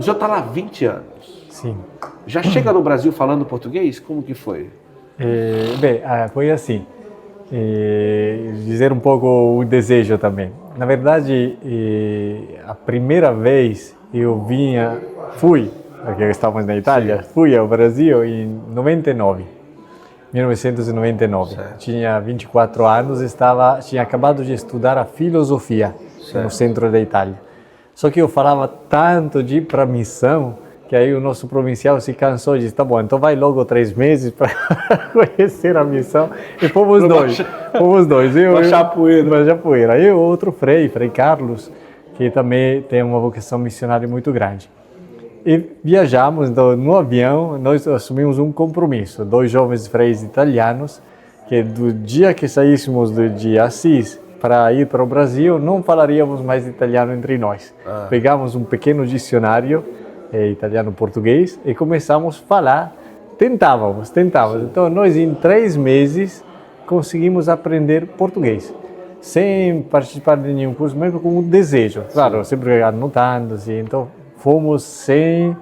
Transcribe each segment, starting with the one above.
O senhor está lá há 20 anos. Sim. Já chega no Brasil falando português? Como que foi? Bem, foi assim. Dizer um pouco o desejo também. Na verdade, a primeira vez eu fui, porque estávamos na Itália, fui ao Brasil em 1999. Certo. Tinha 24 anos, tinha acabado de estudar a filosofia no centro da Itália. Só que eu falava tanto de ir para a missão, que aí o nosso provincial se cansou e disse, tá bom, então vai logo 3 meses para conhecer a missão. E fomos dois. Baixapoeira. Aí o outro Frei Carlos, que também tem uma vocação missionária muito grande. E viajamos no avião, nós assumimos um compromisso, 2 jovens freis italianos, que do dia que saíssemos de Assis para ir para o Brasil, não falaríamos mais italiano entre nós. Pegamos um pequeno dicionário italiano-português e começamos a falar, tentávamos. Então, nós em 3 meses conseguimos aprender português, sem participar de nenhum curso, mesmo com um desejo. Claro, sempre anotando, assim. Então, fomos sem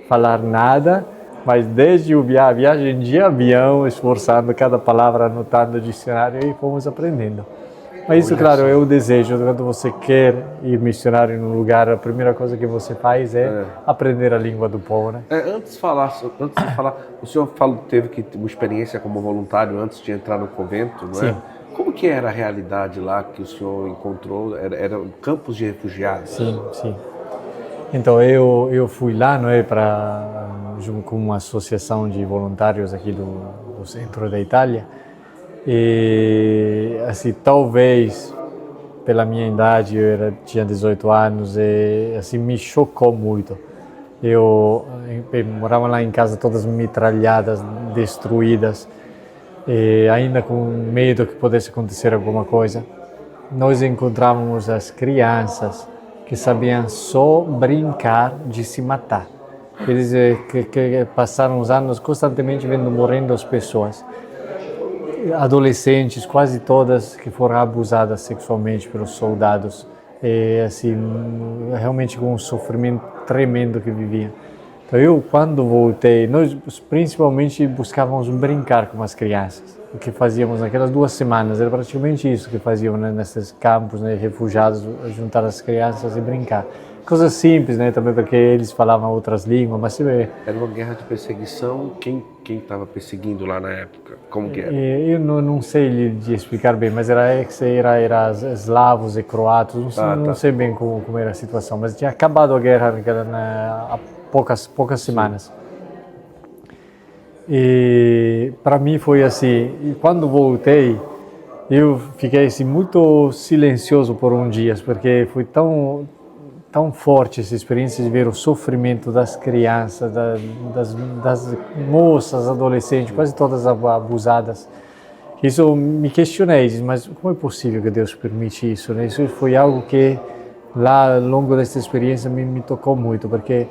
falar nada, mas desde a viagem de avião, esforçando cada palavra, anotando o dicionário e fomos aprendendo. Mas isso, claro, é o desejo. Quando você quer ir missionário num lugar, a primeira coisa que você faz é aprender a língua do povo, né? Antes de falar, o senhor teve uma experiência como voluntário antes de entrar no convento, não é? Sim. Como que era a realidade lá que o senhor encontrou? Era campos de refugiados? Sim. Então, eu fui lá, não é, junto com uma associação de voluntários aqui do centro da Itália. E, assim, talvez, pela minha idade, tinha 18 anos, e, assim, me chocou muito. Eu morava lá em casa, todas metralhadas, destruídas, e ainda com medo que pudesse acontecer alguma coisa. Nós encontrávamos as crianças que sabiam só brincar de se matar. Eles que passaram os anos constantemente vendo morrendo as pessoas. Adolescentes, quase todas, que foram abusadas sexualmente pelos soldados. E, assim, realmente com um sofrimento tremendo que viviam. Então, eu, quando voltei, nós principalmente buscávamos brincar com as crianças. O que fazíamos naquelas 2 semanas, era praticamente isso que fazíamos, né, nesses campos, né, refugiados, juntar as crianças e brincar. Coisas simples, né, também porque eles falavam outras línguas, mas sempre... Era uma guerra de perseguição. Quem estava perseguindo lá na época? Como que era? Eu não sei lhe explicar bem, mas era eslavos e croatas, não sei bem como era a situação, mas tinha acabado a guerra há poucas semanas. E para mim foi assim, e quando voltei, eu fiquei assim, muito silencioso por uns dias, porque foi tão forte essa experiência de ver o sofrimento das crianças, das moças, adolescentes, quase todas abusadas. Isso me questionei, mas como é possível que Deus permite isso, né? Isso foi algo que lá, ao longo dessa experiência, me tocou muito, porque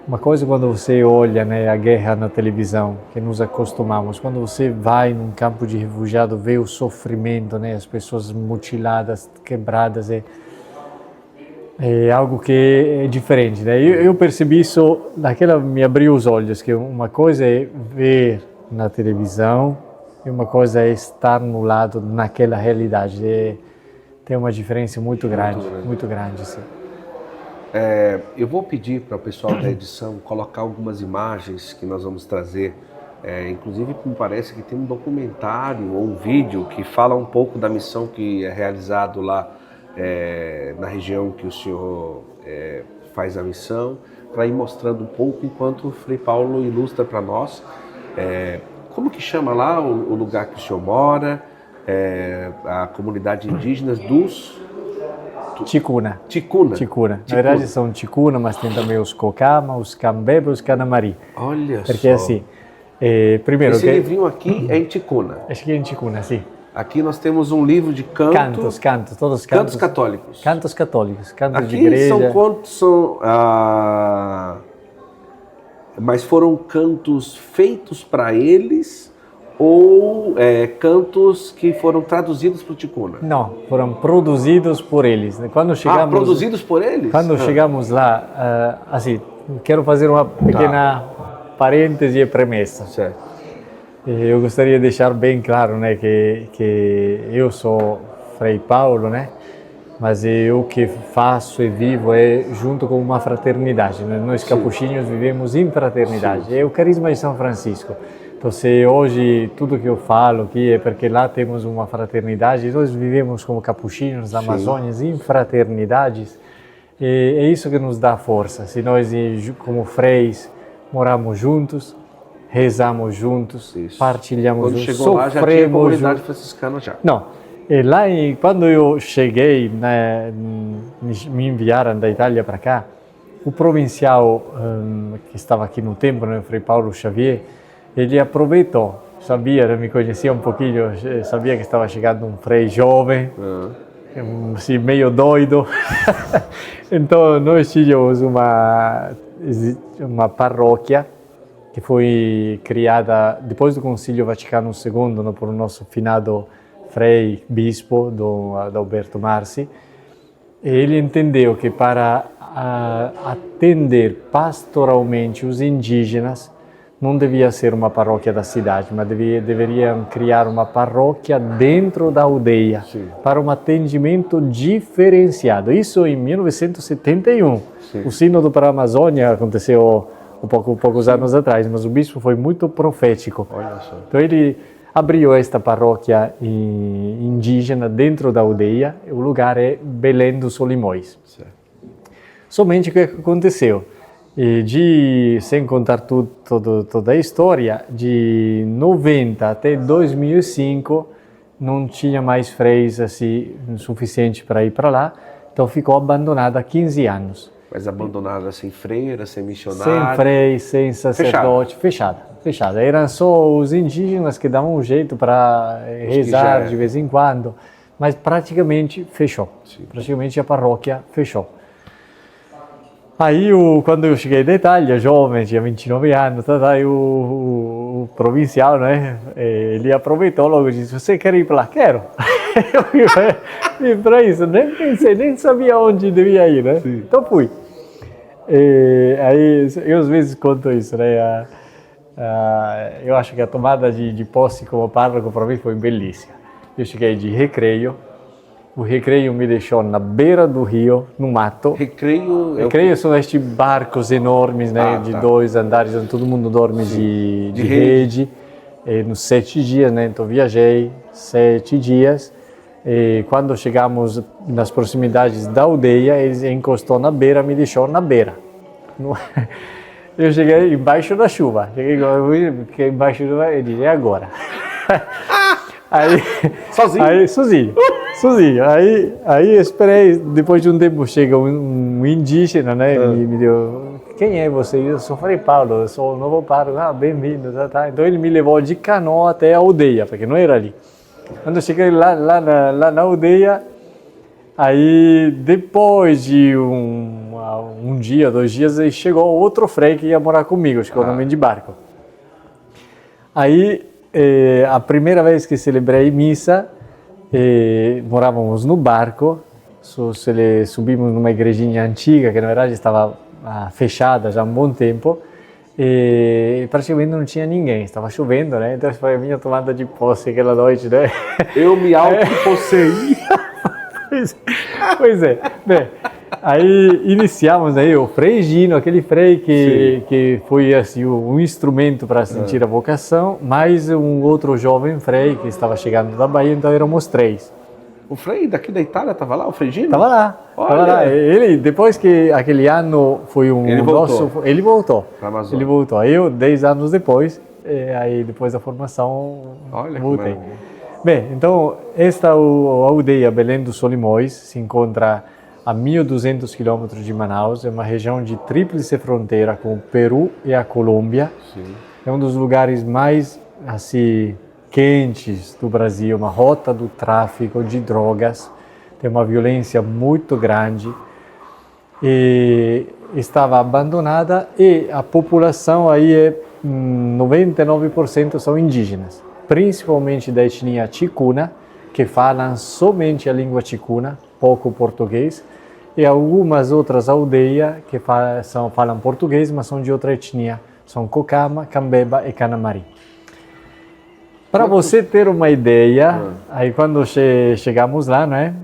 uma coisa quando você olha, né, a guerra na televisão, que nos acostumamos, quando você vai num campo de refugiado, vê o sofrimento, né, as pessoas mutiladas, quebradas, é algo que é diferente, né? Eu percebi isso, me abriu os olhos, que uma coisa é ver na televisão e uma coisa é estar no lado naquela realidade. Tem uma diferença muito grande, sim. Eu vou pedir para o pessoal da edição colocar algumas imagens que nós vamos trazer. Inclusive, me parece que tem um documentário ou um vídeo que fala um pouco da missão que é realizado lá na região que o senhor faz a missão, para ir mostrando um pouco enquanto o Frei Paulo ilustra para nós como que chama lá o lugar que o senhor mora, a comunidade indígena dos... Ticuna. Na verdade são Ticuna, mas tem também os Cocama, os Cambeba e os Canamari. Olha porque, só. Porque assim, primeiro... Esse livrinho aqui é em Ticuna. Acho que é em Ticuna, sim. Aqui nós temos um livro de cantos, todos cantos católicos. Cantos católicos, cantos aqui de igreja. São quantos mas foram cantos feitos para eles ou cantos que foram traduzidos para o Ticuna? Não, foram produzidos por eles. Quando chegamos, produzidos por eles? Quando chegamos lá, assim, quero fazer uma pequena parêntese e premessa. Certo. Eu gostaria de deixar bem claro, né, que eu sou Frei Paulo, né, mas o que faço e vivo é junto com uma fraternidade, né? Nós capuchinhos vivemos em fraternidade, é o carisma de São Francisco. Então, se hoje tudo que eu falo aqui é porque lá temos uma fraternidade, nós vivemos como capuchinhos da Amazônia em fraternidades, e é isso que nos dá força. Se nós, como freis, moramos juntos, rezamos juntos, partilhamos juntos, chegou lá, já tinha comunidade franciscana já. Não, e lá quando eu cheguei, né, me enviaram da Itália para cá, o provincial que estava aqui no tempo, né, Frei Paulo Xavier, ele aproveitou, sabia, né, me conhecia um pouquinho, sabia que estava chegando um frei jovem, assim, meio doido. Então nós tínhamos uma paróquia que foi criada depois do Concílio Vaticano II, né, por o nosso finado Frei Bispo, Alberto Marci. Ele entendeu que para atender pastoralmente os indígenas não devia ser uma paróquia da cidade, mas deveriam criar uma paróquia dentro da aldeia, para um atendimento diferenciado. Isso em 1971. O Sínodo para a Amazônia aconteceu poucos anos atrás, mas o bispo foi muito profético. Olha só. Então ele abriu esta paróquia indígena dentro da aldeia. O lugar é Belém dos Solimões. Certo. Somente o que aconteceu? Sem contar toda a história, de 90 até 2005 não tinha mais freis assim suficiente para ir para lá, então ficou abandonada há 15 anos. Mas abandonada sem freira, sem missionário? Sem frei, sem sacerdote, fechada. Eram só os indígenas que davam um jeito para rezar de vez em quando, mas praticamente fechou. Praticamente a paróquia fechou. Aí, quando eu cheguei da Itália, jovem, tinha 29 anos, aí o provincial, né, ele aproveitou logo e disse: você quer ir para lá? Quero. Eu fui para isso, nem pensei, nem sabia onde devia ir, né? Sim. Então fui. Aí, eu às vezes conto isso, né? Eu acho que a tomada de posse como pároco para mim foi belíssima. Eu cheguei de Recreio. O Recreio me deixou na beira do rio, no mato. Recreio são estes barcos enormes, né, de 2 andares, onde todo mundo dorme de rede. Nos 7 dias, né, então viajei 7 dias. E quando chegamos nas proximidades da aldeia, ele encostou na beira, me deixou na beira. Eu cheguei embaixo da chuva. Fiquei embaixo da chuva e disse: é agora. Aí, sozinho. Aí esperei, depois de um tempo chega um indígena, né, me deu: quem é você? Eu sou Frei Paulo, eu sou o novo pároco. Bem-vindo, tá. Então ele me levou de canoa até a aldeia, porque não era ali. Quando eu cheguei lá na aldeia, aí depois de um dia, 2 dias, aí chegou outro frei que ia morar comigo, chegou também de barco. Aí, a primeira vez que celebrei missa, morávamos no barco, subimos numa igrejinha antiga, que na verdade estava fechada já há um bom tempo, e praticamente não tinha ninguém, estava chovendo, né? Então foi a minha tomada de posse aquela noite, né? Eu me auto-posseí. Pois é. Bem, aí iniciamos aí o Frei Gino, aquele frei que foi assim um instrumento para sentir a vocação, mais um outro jovem frei que estava chegando da Bahia, então éramos 3. O frei daqui da Itália estava lá, o Frei Gino? Estava lá. Ele, depois que aquele ano foi ele voltou. Ele voltou. Ele voltou. Aí eu, 10 anos depois, aí depois da formação, voltei. Bem, então, esta aldeia Belém dos Solimões se encontra a 1.200 quilômetros de Manaus, é uma região de tríplice fronteira com o Peru e a Colômbia. Sim. É um dos lugares mais, assim, quentes do Brasil, uma rota do tráfico de drogas, tem uma violência muito grande, e estava abandonada, e a população aí 99% são indígenas, principalmente da etnia ticuna, que falam somente a língua ticuna, pouco português, e algumas outras aldeias que falam português, mas são de outra etnia. São Cocama, Cambeba e Canamari. Para você ter uma ideia, aí quando chegamos lá, né,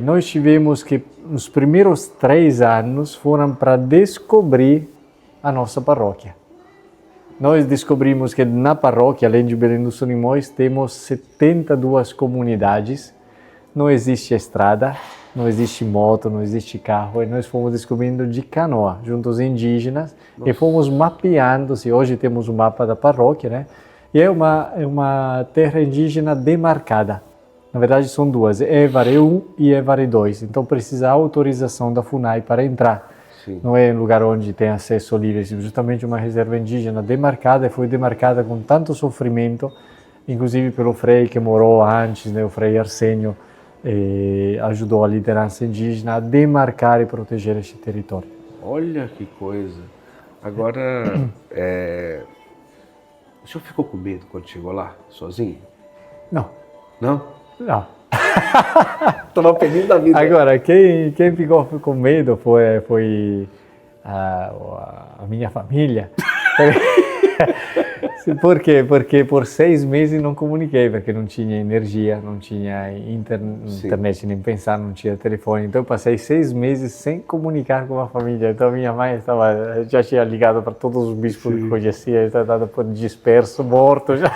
nós tivemos que os primeiros 3 anos foram para descobrir a nossa paróquia. Nós descobrimos que na paróquia, além de Belém dos Solimões, temos 72 comunidades, não existe estrada, não existe moto, não existe carro, e nós fomos descobrindo de canoa, junto aos indígenas, e fomos mapeando, se hoje temos um mapa da paróquia, né? E é uma terra indígena demarcada. Na verdade são 2, Évaré 1 e Évaré 2, então precisa autorização da FUNAI para entrar. Sim. Não é um lugar onde tem acesso livre, é justamente uma reserva indígena demarcada, e foi demarcada com tanto sofrimento, inclusive pelo frei que morou antes, né, o frei Arsênio, ajudou a liderança indígena a demarcar e proteger este território. Olha que coisa! Agora, o senhor ficou com medo quando chegou lá, sozinho? Não. Não? Não. Estava feliz da vida. Agora, quem ficou com medo foi a minha família. Por quê? Porque por 6 meses não comuniquei, porque não tinha energia, não tinha internet nem pensar, não tinha telefone. Então eu passei 6 meses sem comunicar com a família. Então minha mãe já tinha ligado para todos os bispos que conhecia, estava dado por disperso, morto já.